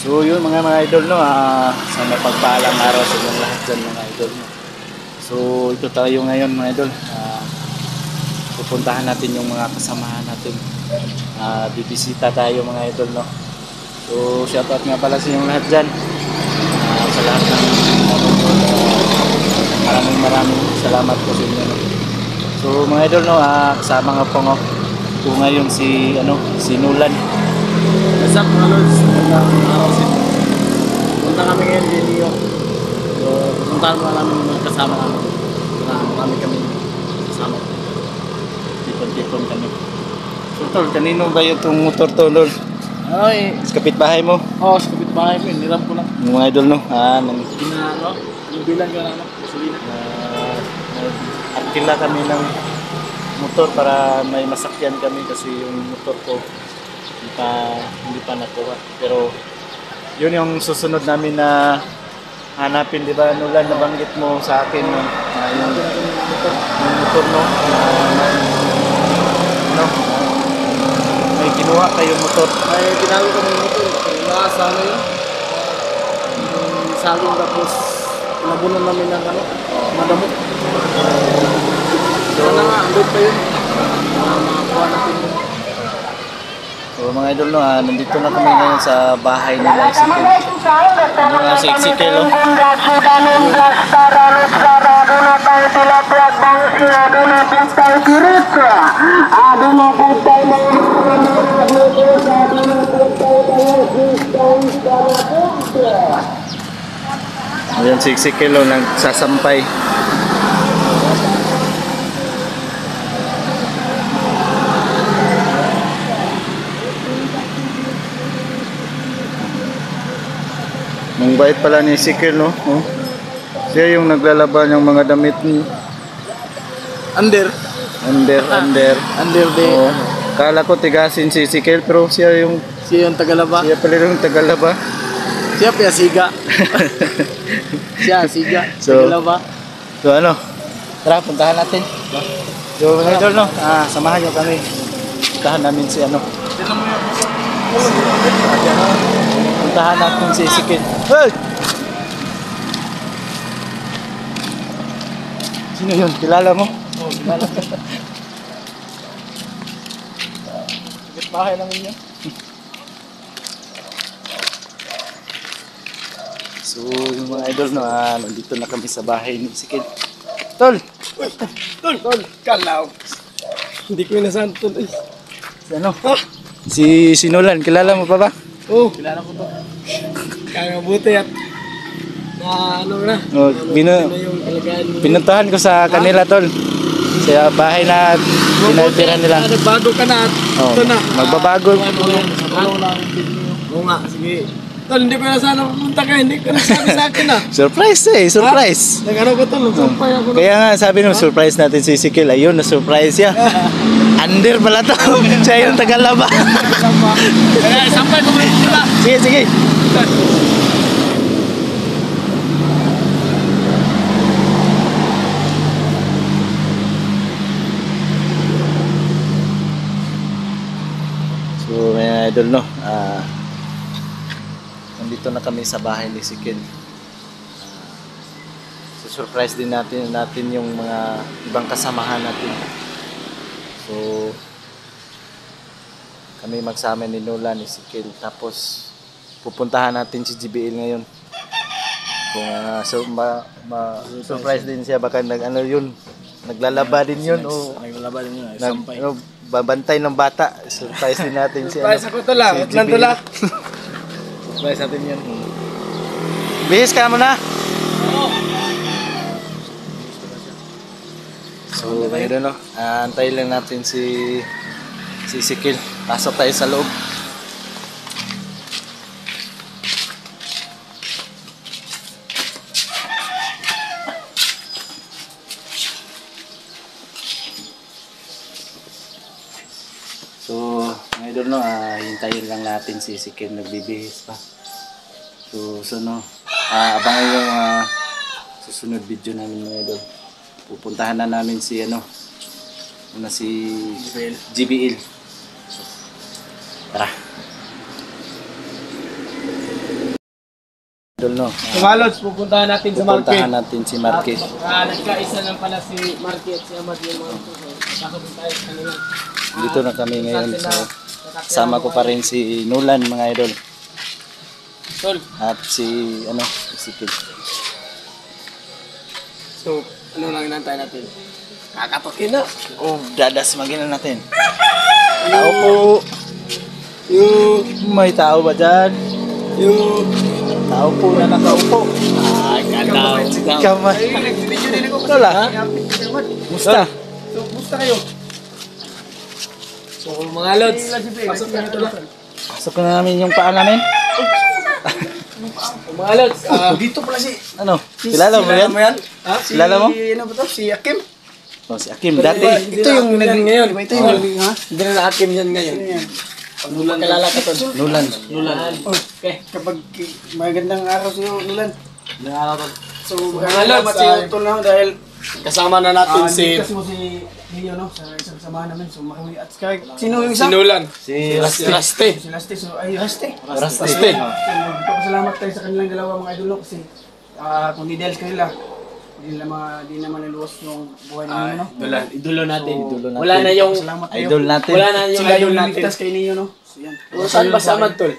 So yun mga idol no, sa mapagpalang araw sa inyong lahat dyan mga idol no. So ito tayo ngayon mga idol, pupuntahan natin yung mga kasamahan natin, bibisita tayo mga idol no. So shoutout nga pala sa inyong lahat dyan, sa lahat ng maraming salamat po sa inyo no. So mga idol no, kasama nga po ngayon si Nulan. What's up mga lods? Punta kami ngayon din New York. So pupuntahan mo namin mga kasama namin. Marami kami kasama. Tipon kami. So tol, kanino ba yung motor to lol? Ay, Sa kapitbahay mo? oh, sa kapitbahay ko, niram ko lang. Yung mga idol no, Yung bilang ko lang, gasolina. Arkila kami ng motor para may masakyan kami kasi yung motor ko hindi pa nakuha. Pero yun yung susunod namin na hanapin, di ba Nulan, nabanggit mo sa akin yung motor no, may kinuha kayong motor. Ay, tinago kami yung motor. Nasa ano yun? Yung saging tapos nabunan namin ng madamot. So, nga, andun pa yun. Makakuha natin yun. So mga idol no, nandito na kami ngayon sa bahay nila Ezekiel. Ano nga si Ezekiel no? Ayan si Ezekiel no, nagsasampay. Ang bait pala ni Ezekiel no? Oh. Siya yung naglalaban ng mga damit ni Under din. Oh. Kala ko tigasin si Ezekiel pero siya yung Tagalaba. Siya pala yung Tagalaba. Siya siga. Siga. So, Tagalaba. So ano? Tara, puntahan natin. So mga idol no, samahan nyo kami. Puntahan namin si Puntahan natin si Ezekiel. Hey! Sino yun? Kilala mo? Oh, kilala ko. Bahay namin yun. So yung mga idol no, nandito na kami sa bahay ni Ezekiel. Tol! Tol! Kalaw! Hindi ko inasahan tol. Si Nulan, kilala mo pa ba? Oh, kilala ko to. Kaya mabuti at na Oh, yung kalagayan mo. pinuntahan ko sa kanila tol. Sa bahay na tinatira nila. Nagbago ka na at ito na. Magbabago. Oo nga, sige. Tol, hindi ko na sana pumunta ka. Hindi ko na sabi sa akin Surprise surprise. Nag-ano ko tol, nagsampay ako. Kaya nga sabi nung surprise natin si Ezekiel, ayun na surprise siya. Under pala to. Siya yung Tagalaba. Kaya sampay ko muna sila. Sige. So mga idol no, nandito na kami sa bahay ni Ezekiel. Surprise din natin yung mga ibang kasamahan natin. So kami magsama ni Nulan, Ezekiel, tapos pupuntahan natin si JBL ngayon. Kung surprise din siya, baka naglalaba din yun o Naglalaba din yun. Sampay. babantay ng bata. Surprise din natin siya. Surprise ako tol si JBL. Surprise natin yun. Bihis ka muna. So mayroon no, antayin lang natin si Ezekiel. Pasok tayo sa loob. So mayroon no, hintayin lang natin si Ezekiel, nagbibihis pa. So no, abangan yung susunod video namin mga idol. Pupuntahan na namin si JBL. So, tara. idol, no? Mga lods, pupuntahan natin sa Marque. Pupuntahan natin si Marque. Nagkaisa lang pala si Marque at si Amad yung mga ito. Kakabot tayo sa kanila. Dito na kami ngayon. So, kasama ko pa rin si Nolan, mga idol. Tol, At si, si Kid. so, ano lang inantay natin? Kakatokin na. Oh, dadasmagin na natin. Tao po. May tao ba dyan? Tao po na nakaupo. Kamay. Wala. Musta? So, kumusta kayo? So, mga lods, pasok na ito lang. Pasok na namin yung paa namin. Mga lods, dito pala si... Ano? Kilala mo yan? Ha? Kilala mo? Ano ba to? Si Akim? Oh, si Akim. Dati. Ito yung naging ngayon. Ito yung naging, ha? Hindi na Akim yan ngayon. Nulan. Kilala ka to? Nulan. Okay. Kapag magandang araw sa'yo, Nulan. So, mga lods, ito na dahil kasama na natin si... Kasi mo si Leo, no? Sa isang samahan namin. So, makawi. At sino yung isa? Si Nulan. Si Raste. Si Raste. So, ay, Raste. Raste. Magpapasalamat tayo sa kanilang dalawa mga idol, no? Kasi kung di dahil kanila, di naman naluwas yung buhay namin, no? Idolo natin. Idolo natin. Wala na yung... Salamat tayo. Idol natin. Wala na yung Sila idol yung natin. ligtas kay Neo, no? So, yan. Saan ba si Amad, tol?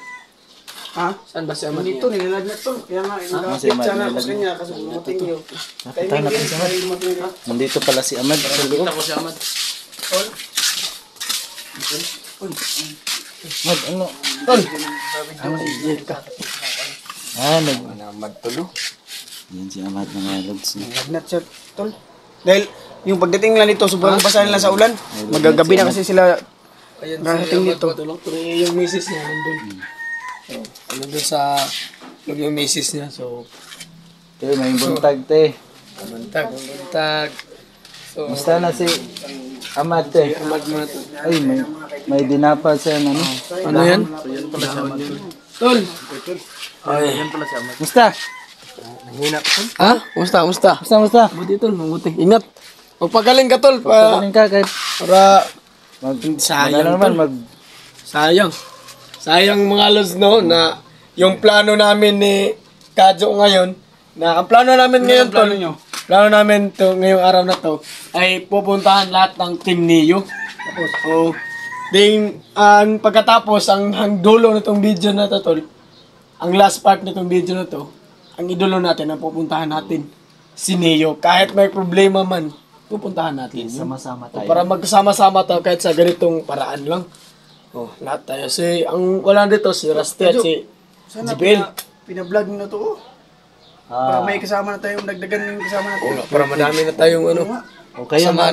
Ha? Saan ba si Amad? Dito, nilalagnat to. Kaya nga, si nakapit Amad, sana ako nilalagyan. sa kanya kasi dumating yun. Nakita natin si Amad. Nandito pala si Amad sa loob. Kita ko si Amad. Amad, ano? Tol! Amad, tolo. Yan si Amad, mga lods. No? Nilalagnat siya, tol. Dahil yung pagdating nila nito, sobrang basahan lang sa ulan. Magagabi na kasi sila Ayan narating dito. Tulong. Pero yung misis niya, nandun. So, nandun sa... yung misis niya. So, Te, may buntag, te. bantag. So, Musta na si Amad, te? Amad mo na to. Ay, may dinapa siya, ano? Ano yan? Tol! Ay, Musta? ha? Kumusta? Musta? Buti tol, mabuti. Ingat. Magpagaling ka tol. Pagkaling ka, kahit Para sayang naman, Sayang. Sayang mga lods, no, na yung plano namin ni Kadjo ngayon, na ang plano namin ngayon, tol, plano namin to, ngayong araw na to, ay pupuntahan lahat ng Team Neo. So, ang pagkatapos, ang dulo nitong video na to, tol, ang last part nitong video na to, ang idolo natin, ang pupuntahan natin, si Neo. Kahit may problema man, pupuntahan natin. sama-sama tayo. Para magkasama-sama tayo kahit sa ganitong paraan lang. Oh, lahat tayo. Ang wala dito, si Rusty at si Sana Jibil. pina-vlog nyo na to, oh. Para may kasama na tayong dagdagan yung kasama natin. Oh, para madami na tayong ano. O kaya nga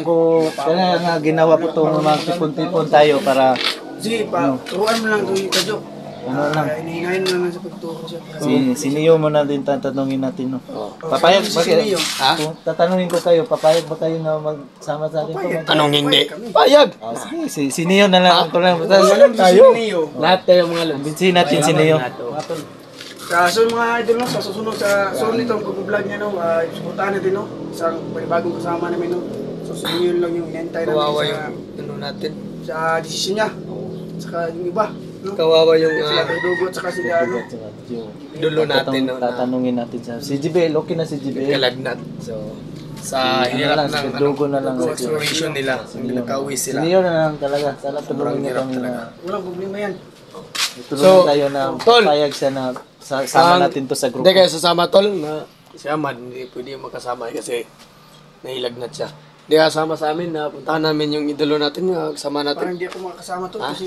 kaya nga ginawa ko itong magtipon-tipon tayo para Sige, turuan mo lang ito yung kadyo. ano lang. Hinihingayin mo lang sa pagturo siya. Si Neo mo na din tatanungin natin, no? Papayag ba kayo? Neo. Ha? Kung tatanungin ko kayo, papayag ba kayo na magsama sa atin? Anong hindi? Payag! Oh, sige, si Neo na lang ako lang. Tayo. Neo. Lahat tayo mga lods. Binsihin natin si Neo. So mga idol, no, sa susunod sa nito, ang pag-vlog niya, no, suportahan natin, no, isang panibagong kasama namin, no. So yun lang yung inentay Kawawa namin yung ano natin. sa desisyon niya. Saka yung iba, no. Kawawa yung Sila Dugo at saka sila, ano. dulo natin. No, na Tatanungin natin siya. Si Jibel, okay na si Jibel. kalagnat. So, sa hirap ng Dugo na lang. sa exploration nila, nagkauwi Si sila. Neo na lang talaga. Sana tulungan niyo kami na Walang problema yan. tulungan tayo na Tol. papayag siya na sama natin to sa grupo. Hindi kayo sasama tol na si Amad hindi pwede makasama kasi nahilagnat siya. Hindi kasama sa amin na puntahan namin yung idolo natin, yung kasama Parang natin. hindi ako makakasama to kasi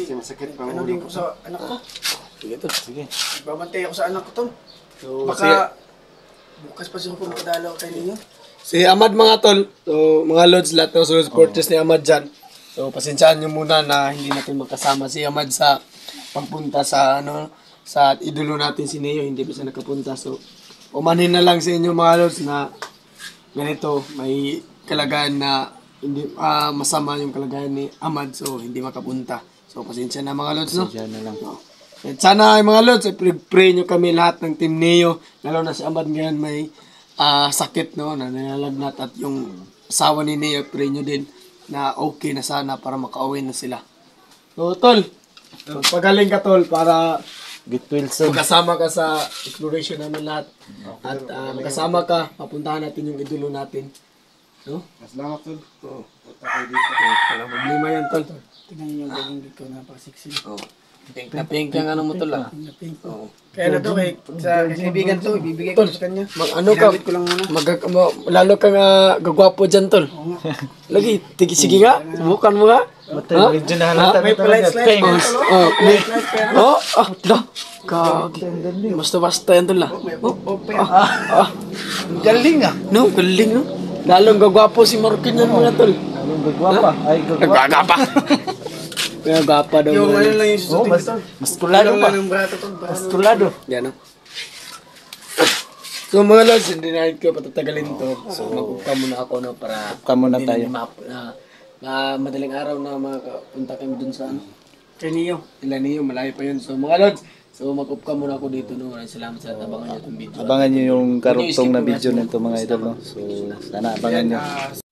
ano din ko sa anak ko. Sige tol. Sige. Babantay ako sa anak ko to. So, Baka bukas pa siguro makadalaw kay ninyo. si Amad mga tol, so mga lods lahat ng supporters ni Amad dyan. So pasensyaan nyo muna na hindi natin makasama si Amad sa pagpunta sa sa idolo natin si Neo, hindi pa siya nakapunta. So umanhin na lang sa inyo mga lods na ganito, may kalagayan na hindi masama yung kalagayan ni Amad, so hindi makapunta. So pasensya na mga lods, no? Diyan na lang. At sana ay mga lods, pray nyo kami lahat ng Team Neo, lalo na si Amad ngayon may sakit, no, na nalalagnat, at yung asawa ni Neo, pray nyo din na okay na sana para makauwi na sila. So tol, pagaling ka tol para Get Wilson. Magkasama ka sa exploration namin lahat. At magkasama ka, papuntahan natin yung idolo natin. No? Salamat tol. Oo. Punta kayo dito. Walang problema yan, tol. Tingnan niyo yung gawin dito, napaka-sexy. Oo. Pink na pink yung ano mo, tol, ah. Pink na pink. Oo. Kaya na to, sa kaibigan to, ibibigay ko Tol, sa kanya. ano ka, Ginamit ko lang muna. lalo kang gagwapo dyan, tol. Oo nga. Lagi, sige nga, subukan mo nga. Matay, medyo nahalata May na talaga. polite slide. La, kagi. Basta-basta yan, tol, ah. Ang galing ah. No, galing, no? Lalong gagwapo si Markin yan, mga tol. Anong gagwapa? Ay, gagwapa. Gagapa. Kaya gapa daw. Yung mga ano yan. lang yung susutin mas, to. maskulado Yung pa. lang ng brato to. Maskulado. Yan, no? So mga lods, hindi na ko patatagalin to. So mag-upka muna ako, no, para Upka muna hindi tayo. madaling araw na makapunta kami dun sa ano. Kay Neo. Ilaniyo, malayo pa yun. So mga lods, so mag-upka muna ako dito, no. Maraming salamat sa abangan nyo itong video. Abangan nyo yung karugtong na video nito mga idol. No? So, sana abangan nyo.